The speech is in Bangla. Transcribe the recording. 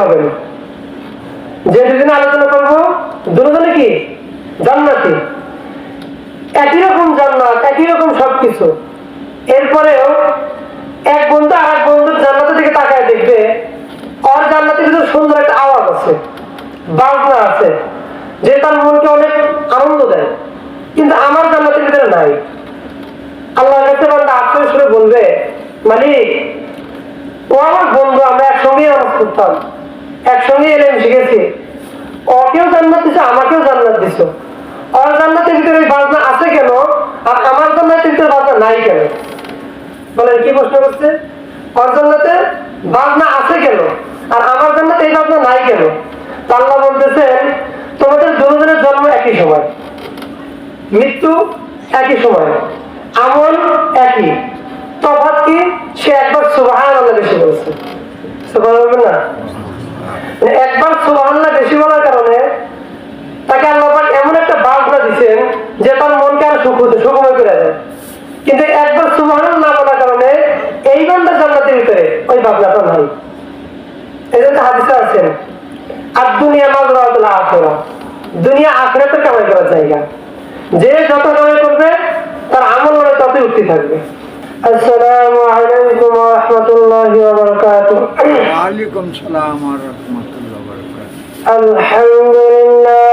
হবেন। যে দুজনে আলোচনা করবো দুজনে কি জান্নাতি, একই রকম জান্নাত, একই রকম সবকিছু। এরপরেও এক বন্ধু আর এক বন্ধুর জান্নাতের দিকে তাকায় দেখবে ওর জান্নাতের ভিতরে সুন্দর একটা আওয়াজ আছে, বাজনা আছে, যে তার মনকে অনেক আনন্দ দেয়, কিন্তু আমার জান্নাতের ভিতরে নাই। আল্লাহর কাছে বান্দা আফসোস করে বলবে, মালিক ও আমার বন্ধু, আমরা একসঙ্গেই নামাজ পড়তাম, একসঙ্গে এলেম শিখেছি, ওকেও জান্নাত দিছো, আমাকেও জান্নাত দিছো, ওর জান্নাতের ভিতরে এই বাজনা আছে কেন আর আমার জান্নাতের ভিতরে বাজনা নাই কেন? বলেন কি প্রশ্ন করছে? ওর জান্নাতে বাজনা আছে কেন আর আমার জান্নাতে এই বাজনা নাই কেন? আল্লাহ বলতেছেন, তোমাদের দুজনের জন্ম একই সময়, মৃত্যু একই সময়, আমল একই, তফাৎ কি? সে একবার সুবহানাল্লাহ বেশি বলছে, সুবহানাল্লাহ না, একবার সুবহানাল্লাহ বেশি বলার কারণে তাকে আল্লাহ পাক এমন একটা বাজনা দিচ্ছেন যে তার মনকে আরো সুখময় করে দেয়। কিন্তু একবার সুবহানাল্লাহ না বলার কারণে এই বান্দার জান্নাতের ভিতরে ওই বাজনাটা নাই। এই জন্য হাদিসে আছে, আর দুনিয়া মাজরাতুল আখিরাহ, দুনিয়া আখিরাতের কামাই করার জায়গা। যে যত কামাই করবে তার আমল মানে ততই উঠতে থাকবে। আসসালামু আলাইকুম ওয়া রাহমাতুল্লাহি ওয়া বারাকাতুহু। ওয়া আলাইকুম সালাম ওয়া রাহমাতুল্লাহি ওয়া বারাকাতুহু। আলহামদুলিল্লাহ